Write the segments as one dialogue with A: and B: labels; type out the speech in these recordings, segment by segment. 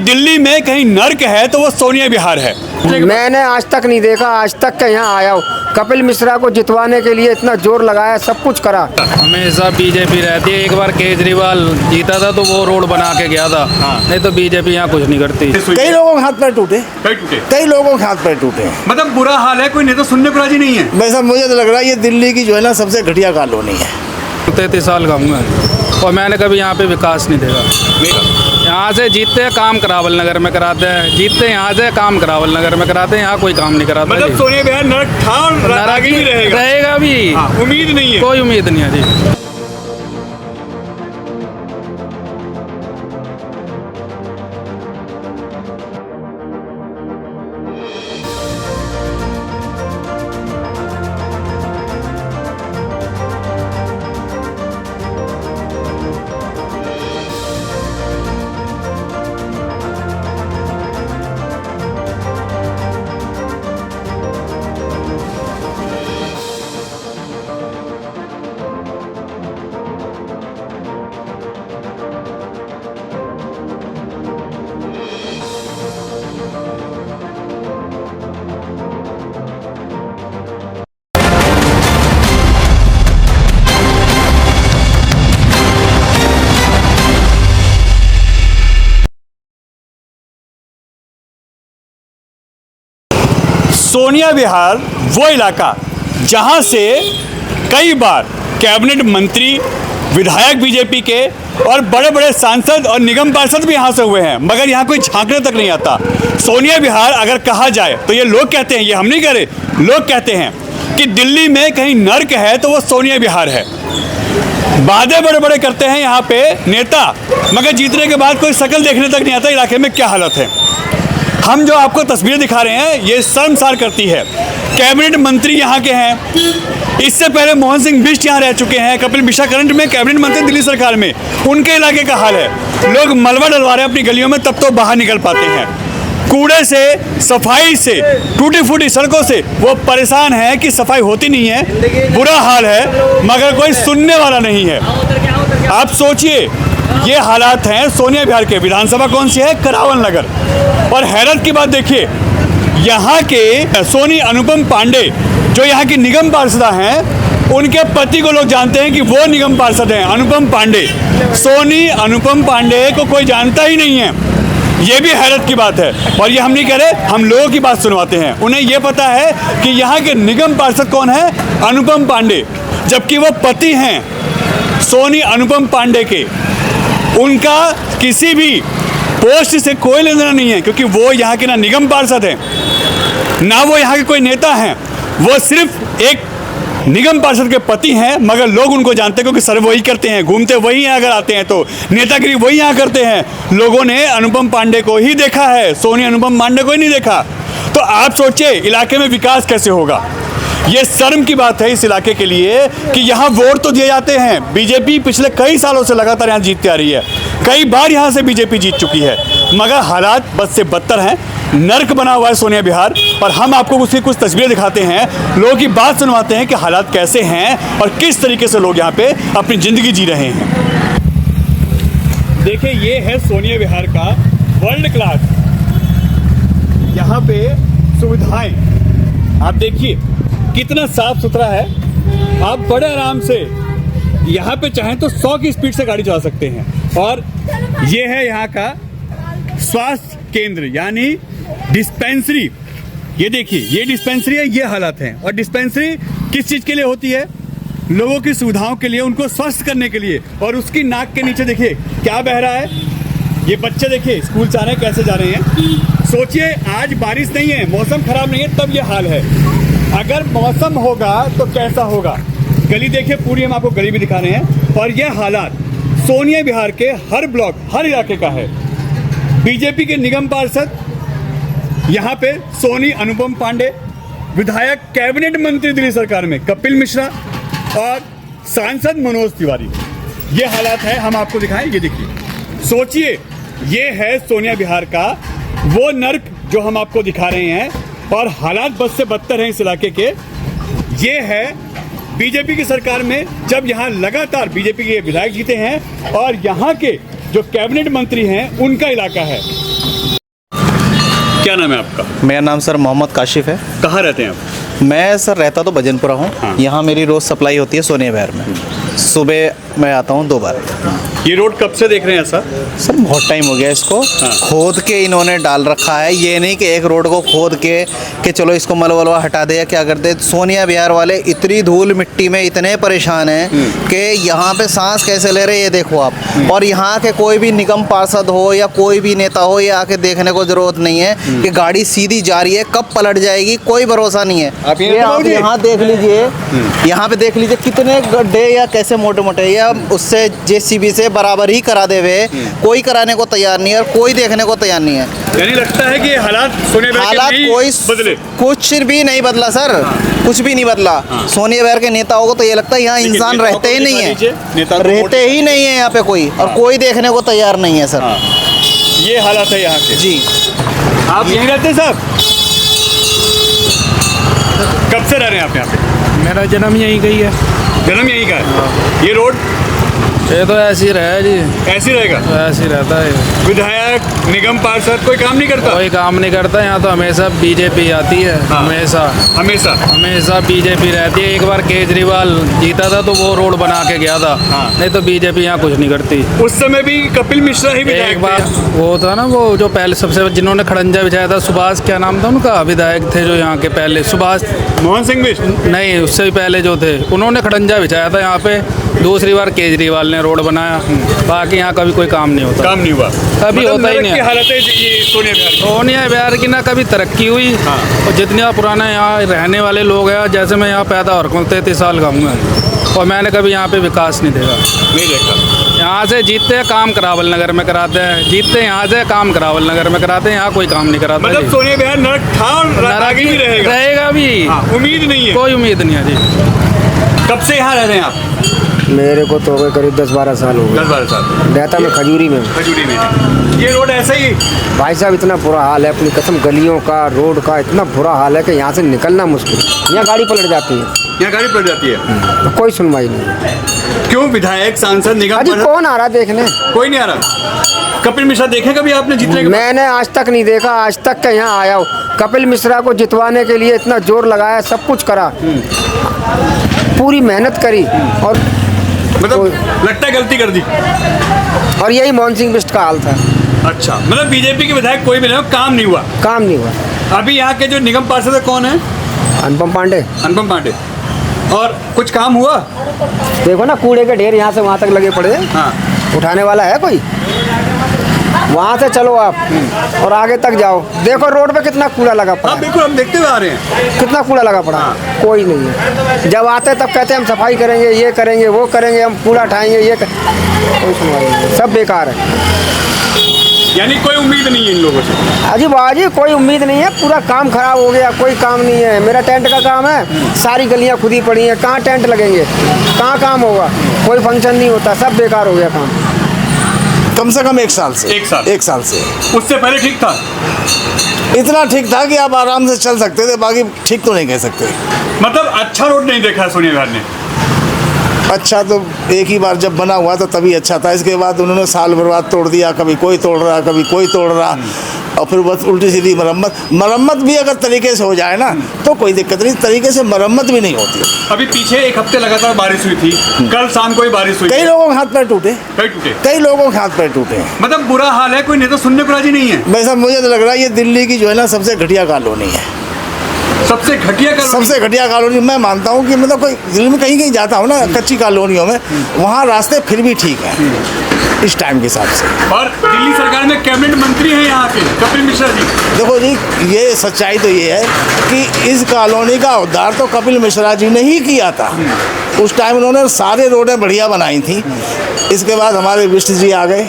A: दिल्ली में कहीं नर्क है तो वो सोनिया विहार है।
B: मैंने आज तक नहीं देखा, आज तक के यहाँ आया हूँ। कपिल मिश्रा को जितवाने के लिए इतना जोर लगाया, सब कुछ करा।
C: हमेशा बीजेपी रहती है। एक बार केजरीवाल जीता था तो वो रोड बना के गया था। नहीं तो बीजेपी यहाँ कुछ नहीं करती।
D: कई लोगों के हाथ पैर टूटे, कई लोगों के हाथ पैर टूटे।
A: मतलब बुरा हाल है, कोई नेता सुनने को राजी नहीं है।
D: वैसा मुझे तो लग रहा है ये दिल्ली की जो है ना सबसे घटिया कॉलोनी है।
C: 33 साल का हूँ मैं और मैंने कभी यहाँ पे विकास नहीं देखा। यहाँ से जीतते हैं काम करावल नगर में कराते हैं, जीतते हैं यहाँ से काम करावल नगर में कराते हैं, यहाँ कोई काम नहीं कराता।
A: मतलब सोनिया विहार नर्क था और आगे भी
C: रहेगा भी।
A: उम्मीद नहीं है,
C: कोई उम्मीद नहीं है जी।
A: सोनिया विहार वो इलाका जहां से कई बार कैबिनेट मंत्री, विधायक बीजेपी के और बड़े बड़े सांसद और निगम पार्षद भी यहां से हुए हैं, मगर यहां कोई झांकने तक नहीं आता। सोनिया विहार अगर कहा जाए तो ये लोग कहते हैं, ये हम नहीं कह रहे, लोग कहते हैं कि दिल्ली में कहीं नर्क है तो वो सोनिया विहार है। वादे बड़े बड़े करते हैं यहाँ पे नेता, मगर जीतने के बाद कोई शकल देखने तक नहीं आता इलाके में क्या हालत है। हम जो आपको तस्वीरें दिखा रहे हैं ये शर्मसार करती है। कैबिनेट मंत्री यहाँ के हैं, इससे पहले मोहन सिंह बिष्ट यहाँ रह चुके हैं, कपिल मिश्रा करंट में कैबिनेट मंत्री दिल्ली सरकार में, उनके इलाके का हाल है। लोग मलबा डलवा रहे हैं अपनी गलियों में, तब तो बाहर निकल पाते हैं। कूड़े से, सफाई से, टूटी फूटी सड़कों से वो परेशान है कि सफाई होती नहीं है, बुरा हाल है, मगर कोई सुनने वाला नहीं है। आप सोचिए, ये हालात हैं सोनिया विहार के। विधानसभा कौन सी है? करावल नगर। और हैरत की बात देखिए, यहाँ के सोनी अनुपम पांडे जो यहाँ की निगम पार्षद हैं, उनके पति को लोग जानते हैं कि वो निगम पार्षद हैं, अनुपम पांडे। सोनी अनुपम पांडे को कोई जानता ही नहीं है, ये भी हैरत की बात है। और ये हम नहीं कह रहे, हम लोगों की बात सुनवाते हैं। उन्हें ये पता है कि यहाँ के निगम पार्षद कौन है? अनुपम पांडे, जबकि वो पति हैं सोनी अनुपम पांडे के। उनका किसी भी पोस्ट से कोई लेना नहीं है, क्योंकि वो यहाँ के ना निगम पार्षद हैं, ना वो यहाँ के कोई नेता हैं। वो सिर्फ एक निगम पार्षद के पति हैं, मगर लोग उनको जानते हैं क्योंकि सर्वे वही करते हैं, घूमते वही हैं, अगर आते हैं तो नेतागिरी वही यहाँ करते हैं। लोगों ने अनुपम पांडे को ही देखा है, सोनी अनुपम पांडे को ही नहीं देखा। तो आप सोचिए इलाके में विकास कैसे होगा। ये शर्म की बात है इस इलाके के लिए कि यहाँ वोट तो दिए जाते हैं। बीजेपी पिछले कई सालों से लगातार यहाँ जीतती आ रही है, कई बार यहाँ से बीजेपी जीत चुकी है, मगर हालात बद से बदतर हैं। नर्क बना हुआ है सोनिया विहार। और हम आपको उसकी कुछ तस्वीरें दिखाते हैं, लोगों की बात सुनवाते हैं कि हालात कैसे हैं और किस तरीके से लोग यहाँ पे अपनी ज़िंदगी जी रहे हैं। देखिए, ये है सोनिया विहार का वर्ल्ड क्लास। यहाँ पे सुविधाएं आप देखिए कितना साफ सुथरा है। आप बड़े आराम से यहाँ पे चाहें तो 100 की स्पीड से गाड़ी चला सकते हैं। और ये है यहाँ का स्वास्थ्य केंद्र यानी डिस्पेंसरी। ये देखिए, ये डिस्पेंसरी है, ये हालात हैं। और डिस्पेंसरी किस चीज़ के लिए होती है? लोगों की सुविधाओं के लिए, उनको स्वस्थ करने के लिए। और उसकी नाक के नीचे देखिए क्या बह रहा है। ये बच्चे देखिए स्कूल जा रहे हैं, कैसे जा रहे हैं। सोचिए, आज बारिश नहीं है, मौसम खराब नहीं है, तब ये हाल है। अगर मौसम होगा तो कैसा होगा। गली देखिए पूरी, हम आपको गली भी दिखा रहे हैं। और ये हालात सोनिया विहार के हर ब्लॉक, हर इलाके का है। बीजेपी के निगम पार्षद यहाँ पे सोनी अनुपम पांडे, विधायक कैबिनेट मंत्री दिल्ली सरकार में कपिल मिश्रा और सांसद मनोज तिवारी। ये हालात है, हम आपको दिखाएं। ये देखिए, सोचिए, ये है सोनिया विहार का वो नर्क जो हम आपको दिखा रहे हैं। और हालात बद से बदतर हैं इस इलाके के। ये है बीजेपी की सरकार में, जब यहाँ लगातार बीजेपी के विधायक जीते हैं और यहाँ के जो कैबिनेट मंत्री हैं उनका इलाका है। क्या नाम है आपका?
E: मेरा नाम सर मोहम्मद काशिफ है।
A: कहाँ रहते हैं आप?
E: मैं सर रहता तो भजनपुरा हूँ।
A: हाँ।
E: यहाँ मेरी रोज़ सप्लाई होती है सोनिया विहार में। सुबह मैं आता हूँ 2 बार।
A: ये रोड कब से देख रहे हैं ऐसा?
E: सर बहुत टाइम हो गया इसको खोद के इन्होंने डाल रखा है। ये नहीं कि एक रोड को खोद के कि चलो इसको मलबा हटा दे या क्या कर दे। सोनिया विहार वाले इतनी धूल मिट्टी में इतने परेशान हैं कि यहाँ पे सांस कैसे ले रहे ये देखो आप। और यहाँ के कोई भी निगम पार्षद हो या कोई भी नेता हो ये आके देखने को ज़रूरत नहीं है कि गाड़ी सीधी जा रही है कब पलट जाएगी, कोई भरोसा नहीं है।
A: आप
E: यहाँ देख लीजिए, यहाँ पे देख लीजिए कितने गड्ढे या कैसे मोटे मोटे या उससे जेसीबी से बराबर ही करा दे हुए। कोई कराने को तैयार नहीं है और कोई देखने को तैयार नहीं है।
A: यानी लगता है कि हालात सोनिया विहार के
E: हालात
A: नहीं
E: कोई
A: बदले।
E: कुछ भी नहीं बदला सर, कुछ भी नहीं बदला। सोनिया विहार के नेताओं को तो ये लगता है यहाँ
A: लेकिन
E: इंसान
A: नेताओं
E: रहते
A: को
E: ही नहीं
A: दिखा दीजिए,
E: है,
A: नेताओं को
E: रहते ही नहीं है यहाँ पे कोई, और कोई देखने को तैयार नहीं है सर।
A: ये हालात है यहाँ के।
E: जी
A: आप यहीं रहते हैं साहब? कब से रह रहे हैं आप यहाँ पे?
C: मेरा जन्म यहीं गई है।
A: जन्म यहीं का है? ये रोड
C: ये तो ऐसे ही रहा जी,
A: ऐसे ही रहेगा?
C: ऐसे ही रहता है।
A: विधायक निगम पार्षद कोई काम नहीं करता?
C: कोई काम नहीं करता यहाँ तो। हमेशा बीजेपी आती है।
A: हाँ।
C: हमेशा
A: हमेशा
C: हमेशा बीजेपी रहती है। एक बार केजरीवाल जीता था तो वो रोड बना के गया था।
A: हाँ।
C: नहीं तो बीजेपी यहाँ कुछ नहीं करती।
A: उस समय भी कपिल मिश्रा ही विधायक
C: एक बार
A: थे।
C: वो था ना, वो जो पहले सबसे जिन्होंने खड़ंजा बिछाया था, सुभाष क्या नाम था उनका, विधायक थे जो यहाँ के पहले, सुभाष
A: मोहन सिंह बिष्ट।
C: नहीं उससे भी पहले जो थे, उन्होंने खड़ंजा बिछाया था यहाँ पे। दूसरी बार केजरीवाल ने रोड बनाया। बाकी यहाँ कभी कोई काम नहीं होता।
A: काम नहीं हुआ
C: कभी होता ही नहीं है।
A: हालत है ये सोनिया विहार की।
C: सोनिया विहार की ना कभी तरक्की हुई।
A: हाँ।
C: और जितने पुराना यहाँ रहने वाले लोग हैं, जैसे मैं यहाँ पैदा हो रखा हूँ, 33 साल का हूँ मैं, और मैंने कभी यहाँ पे विकास नहीं देखा।
A: नहीं देखा।
C: यहाँ से जीतते हैं काम करावल नगर में कराते हैं, जीतते हैं यहाँ से काम करावल नगर में कराते हैं, यहाँ कोई काम नहीं कराता।
A: मतलब
C: जी।
A: सोनिया विहार नरक था और आगे भी रहेगा।
C: रहेगा भी।
A: हाँ, उम्मीद नहीं है।
C: कोई उम्मीद नहीं है जी।
A: कब से यहाँ रह रहे हैं आप?
B: मेरे को तो हो गए करीब 10-12 साल हो गए।
A: 10-12 साल।
B: रहता मैं खजूरी में।
A: खजूरी में ये रोड ऐसा ही?
B: भाई साहब इतना बुरा हाल है, अपनी कसम, गलियों का, रोड का इतना बुरा हाल है कि यहाँ से निकलना मुश्किल। यहाँ गाड़ी पलट जाती है,
A: यहाँ गाड़ी पड़ जाती है।
B: तो कोई सुनवाई नहीं।
A: क्यों? विधायक सांसद निगम
B: अजी
A: पार्षद
B: कौन आ रहा देखने?
A: कोई नहीं आ रहा। कपिल मिश्रा देखे कभी आपने जीतने के बाद?
B: मैंने आज तक नहीं देखा, आज तक के यहाँ आया हूँ। कपिल मिश्रा को जितवाने के लिए इतना जोर लगाया, सब कुछ करा, पूरी मेहनत करी, और
A: मतलब लगता है गलती कर दी।
B: और यही मोहन सिंह बिष्ट का हाल था।
A: अच्छा, मतलब बीजेपी के विधायक कोई भी नहीं, काम नहीं हुआ।
B: काम नहीं हुआ।
A: अभी यहाँ के जो निगम पार्षद है कौन है?
B: अनुपम पांडे।
A: अनुपम पांडे। और कुछ काम हुआ?
B: देखो ना, कूड़े के ढेर यहाँ से वहाँ तक लगे पड़े हैं।
A: हाँ।
B: उठाने वाला है कोई? वहाँ से चलो आप और आगे तक जाओ, देखो रोड पे कितना कूड़ा लगा पड़ा
A: हाँ
B: है।
A: बिल्कुल, हम देखते हुए आ रहे हैं।
B: कितना कूड़ा लगा पड़ा है। कोई नहीं है। जब आते तब कहते हैं हम सफाई करेंगे, ये करेंगे, वो करेंगे, हम कूड़ा उठाएंगे, कोई सुनवाई नहीं, सब बेकार है।
A: यानी कोई उम्मीद नहीं है इन लोगों से?
B: अजी बाजी कोई उम्मीद नहीं है, पूरा काम खराब हो गया, कोई काम नहीं है। मेरा टेंट का काम है, सारी गलियां खुदी पड़ी हैं, कहाँ टेंट लगेंगे, कहाँ काम होगा, कोई फंक्शन नहीं होता, सब बेकार हो गया काम।
D: कम से कम 1 साल से।
A: 1 साल?
D: 1 साल से।
A: उससे पहले ठीक था?
D: इतना ठीक था कि आप आराम से चल सकते थे, बाकी ठीक तो नहीं कह सकते।
A: मतलब अच्छा रोड नहीं देखा सोनिया विहार ने?
D: अच्छा तो एक ही बार जब बना हुआ तो तभी अच्छा था, इसके बाद उन्होंने साल बर्बाद तोड़ दिया, कभी कोई तोड़ रहा, कभी कोई तोड़ रहा, और फिर बस उल्टी सीधी मरम्मत भी अगर तरीके से हो जाए ना तो कोई दिक्कत नहीं, तरीके से मरम्मत भी नहीं होती।
A: अभी पीछे 1 हफ्ते लगातार बारिश हुई थी, कल शाम को ही बारिश हुई।
D: कई लोगों के हाथ पैर टूटे,
A: कई टूटे।
D: कई लोगों के हाथ पैर टूटे।
A: मतलब बुरा हाल है, कोई नेता सुनने को राजी नहीं है।
D: वैसा मुझे तो लग रहा है ये दिल्ली की जो है ना सबसे घटिया कॉलोनी है।
A: सबसे घटिया कॉलोनी? सबसे
D: घटिया कॉलोनी मैं मानता हूँ कि मतलब कोई दिल्ली में कहीं कहीं जाता हूँ ना कच्ची कॉलोनियों में, वहाँ रास्ते फिर भी ठीक हैं इस टाइम के हिसाब से।
A: और दिल्ली सरकार में कैबिनेट मंत्री हैं यहाँ के कपिल मिश्रा जी।
D: देखो जी, ये सच्चाई तो ये है कि इस कॉलोनी का उद्धार तो कपिल मिश्रा जी ने ही किया था। उस टाइम उन्होंने सारे रोडें बढ़िया बनाई थी। इसके बाद हमारे बिष्ट जी आ गए,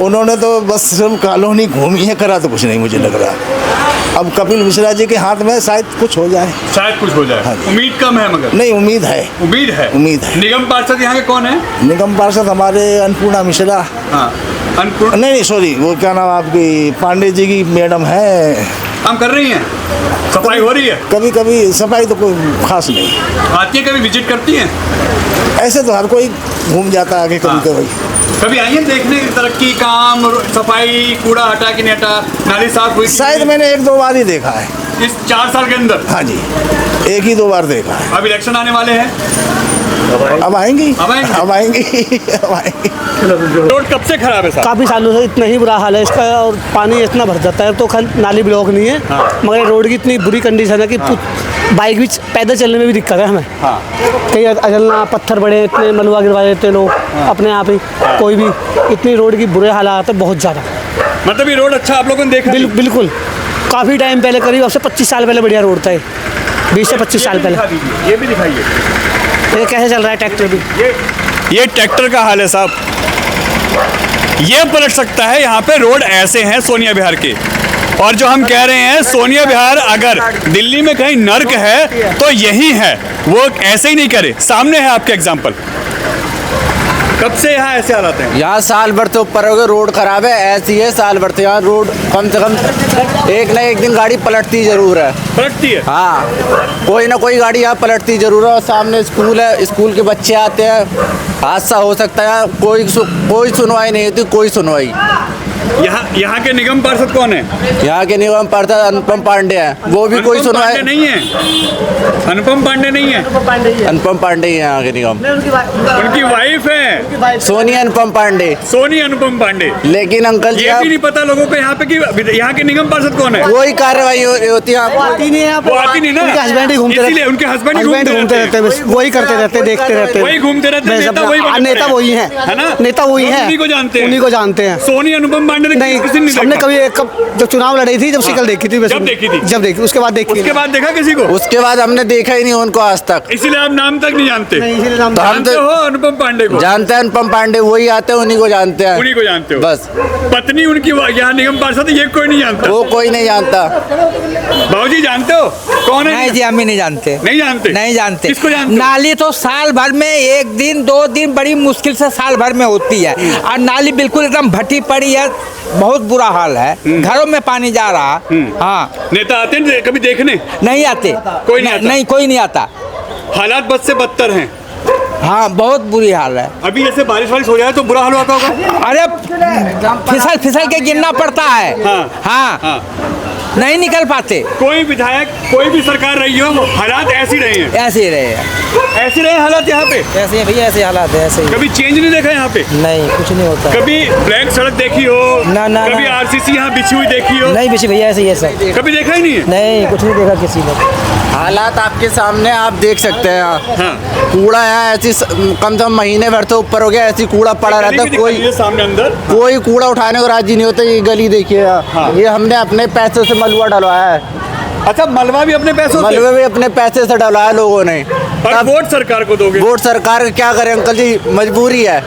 D: उन्होंने तो बस सिर्फ कॉलोनी घूमी है, करा तो कुछ नहीं मुझे लग रहा। अब कपिल मिश्रा जी के हाथ में शायद कुछ हो जाए,
A: शायद कुछ हो जाए।
D: हाँ।
A: उम्मीद कम है मगर?
D: नहीं, उम्मीद है।
A: उम्मीद है?
D: उम्मीद है।
A: निगम पार्षद यहाँ के कौन है?
D: निगम पार्षद हमारे अन्नपूर्णा मिश्रा।
A: हाँ, अन्नपूर्णा
D: नहीं सॉरी, वो क्या नाम आपकी पांडे जी की मैडम है।
A: काम कर रही हैं? सफाई हो रही है?
D: कभी कभी सफाई तो कोई खास नहीं
A: आती है, कभी विजिट करती हैं?
D: ऐसे तो हर कोई घूम जाता है आगे कभी कभी।
A: कभी आई है देखने तरक्की, काम, सफाई, कूड़ा हटा कि नहीं हटा, नाली साफ हुई कि
D: शायद
A: नहीं?
D: मैंने 1-2 बार ही देखा है।
A: इस 4 साल के अंदर
D: हाँ जी, 1 ही 2 बार देखा है।
A: अब इलेक्शन आने वाले हैं,
D: अब आएंगी,
A: अब आएंगी?
D: अब आएंगी, अब आएंगी।
A: रोड कब से खराब है साहब?
F: काफ़ी सालों से इतना ही बुरा हाल है इसका, और पानी इतना भर जाता है तो नाली ब्लॉक नहीं है। मगर रोड की इतनी बुरी कंडीशन है कि बाइक भी पैदल चलने में भी दिक्कत है हमें।
A: हाँ।
F: कहीं अजलना, पत्थर बड़े, इतने मलबा गिरवा देते लोग अपने आप ही। कोई भी इतनी रोड की बुरे हालात है बहुत ज़्यादा।
A: मतलब ये रोड अच्छा आप लोगों ने देखा?
F: बिल्कुल काफ़ी टाइम पहले, करीब अब से 25 साल पहले बढ़िया रोड था ये, 20 से 25 साल पहले।
A: ये भी दिखाइए,
F: ये कैसे चल रहा है ट्रैक्टर भी।
A: ये ट्रैक्टर का हाल है साहब। ये पलट सकता है। यहाँ पे रोड ऐसे हैं सोनिया विहार के, और जो हम कह रहे हैं सोनिया विहार अगर दिल्ली में कहीं नर्क है तो यही है। वो ऐसे ही नहीं करे, सामने है आपके एग्जाम्पल। कब से यहाँ ऐसे हालात हैं?
G: यहाँ साल भर से ऊपर हो गए, रोड खराब है, ऐसी है साल भर से यहाँ रोड कम से कम एक ना एक दिन गाड़ी पलटती जरूर है।
A: पलटती है?
G: हाँ, कोई ना कोई गाड़ी यहाँ पलटती जरूर है। और सामने स्कूल है, स्कूल के बच्चे आते हैं, हादसा हो सकता है। कोई सुनवाई नहीं होती, कोई सुनवाई।
A: यहाँ के निगम पार्षद कौन है?
G: यहाँ के निगम पार्षद अनुपम पांडे हैं, वो भी कोई
A: अनुपम
G: सुनवाई
A: पांडे नहीं है। अनुपम पांडे नहीं है,
G: अनुपम पांडे ही है यहाँ के निगम।
A: उनकी वाइफ है
G: सोनिया अनुपम पांडे।
A: सोनी अनुपम पांडे।
G: लेकिन अंकल जी
A: ये भी नहीं पता लोगों को यहाँ पे कि यहाँ के निगम पार्षद कौन है।
G: कोई कार्रवाई होती है
A: वो आती नहीं ना,
F: उनके हस्बैंड ही घूमते
A: इसीलिए उनके हस्बैंड ही घूमते
F: रहते हैं, बस वही करते रहते हैं, देखते रहते हैं।
A: वही घूमते रहते हैं,
F: बस
A: नेता
F: अपना-
A: वही बने
F: नेता
A: पड़े हैं।
F: वही है,
A: है ना?
F: नेता वही
A: लोग
F: है,
A: उन्हीं को जानते हैं।
F: उन्हीं को जानते हैं।
A: सोनी अनुपम पांडे ने
F: नहीं,
A: किसी ने नहीं
F: हमने
A: देखा।
F: कभी जब चुनाव लड़ी थी, जब शिकल देखी थी,
A: जब देखी थी?
F: जब देखी, उसके बाद देखी
A: उसके बाद देखा किसी को?
G: उसके बाद हमने देखा ही नहीं उनको आज तक।
A: इसीलिए आप नाम तक नहीं जानते।
F: नहीं, इसीलिए नाम-
G: तो हम
A: जानते हो अनुपम पांडे को?
G: जानते हैं अनुपम पांडे, वही आते हैं, उन्हीं को जानते हैं।
A: उन्हीं को जानते हो
G: बस।
A: पत्नी उनकी यहाँ निगम पार्षद है, ये कोई नहीं जानता।
G: वो कोई नहीं जानता।
A: बाबूजी जानते हो कौन है?
H: नहीं जी, हम ही नहीं जानते।
A: नहीं जानते?
H: नहीं जानते।
A: किसको जानते हो?
H: नाली तो साल भर में 1 दिन 2 दिन बड़ी मुश्किल से साल भर में होती है, और नाली बिल्कुल एकदम भटी पड़ी है, बहुत बुरा हाल है, घरों में पानी जा रहा। हाँ,
A: नेता आते हैं कभी देखने?
H: नहीं आते,
A: कोई नहीं आता?
H: नहीं, कोई नहीं आता।
A: हालात बद से बदतर हैं।
H: हाँ, बहुत बुरी हाल है।
A: अभी ऐसे बारिश वारिश हो जाए तो बुरा हाल होता होगा।
H: अरे फिसल फिसल के गिरना पड़ता है।
A: हाँ।
H: हाँ, नहीं निकल पाते।
A: कोई विधायक, कोई भी सरकार रही हो, हालात ऐसे ही रहे हैं।
H: ऐसे ही रहे हैं,
A: ऐसे रहे हालात यहाँ पे।
H: ऐसे ही भैया, ऐसे हालात है, ऐसे ही।
A: कभी चेंज नहीं देखा यहाँ पे?
H: नहीं, कुछ नहीं होता।
A: कभी ब्लैक सड़क देखी हो?
H: ना, ना,
A: कभी
H: ना।
A: आरसीसी यहाँ बिछी हुई देखी हो?
H: नहीं बिछी भैया, ऐसे ही है सब।
A: कभी देखा ही नहीं है।
H: नहीं, कुछ नहीं देखा किसी ने।
G: हालात आपके सामने आप देख सकते हैं।
A: हाँ।
G: कूड़ा यहाँ ऐसी कम से कम महीने भर से ऊपर हो गया, ऐसी कूड़ा पड़ा
A: गली
G: रहता
A: भी
G: है। कोई
A: दिखाई है सामने अंदर।
G: कोई कूड़ा उठाने को राजी नहीं होता। ये गली देखिए, ये हमने अपने पैसे से मलबा डलवाया है।
A: अच्छा, मलबा भी अपने पैसों से?
G: मलबे भी अपने पैसे से डलवाया लोगों ने।
A: और
G: तब
A: वोट सरकार को दोगे?
G: वोट सरकार क्या करे अंकल जी, मजबूरी है,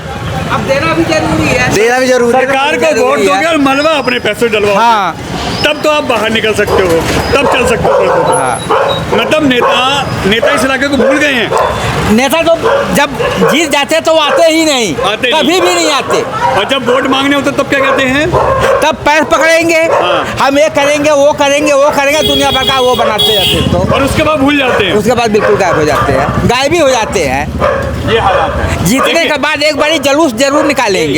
H: अब देना भी जरूरी है।
G: देना भी जरूरी है।
A: सरकार को वोट दोगे और मलबा अपने पैसों से डलवाओगे।
H: हाँ।
A: तब तो आप बाहर निकल सकते हो, तब चल सकते हो सड़कों पर। मतलब नेता इस इलाके को भूल गए हैं।
H: नेता तो जब जीत जाते हैं तो आते ही नहीं,
A: आते
H: कभी
A: नहीं।
H: भी नहीं आते।
A: और जब वोट मांगने होते तब क्या कहते हैं?
H: तब पैर पकड़ेंगे, हम ये करेंगे, वो करेंगे, वो करेंगे, दुनिया भर का वो बनाते जाते तो
A: और उसके बाद भूल जाते हैं।
H: उसके बाद बिल्कुल गायब हो जाते हैं, गायब ही हो जाते हैं।
A: ये हालात है।
H: जीतने
A: देखिए,
H: के बाद एक बारी जलूस जरूर निकालेंगे।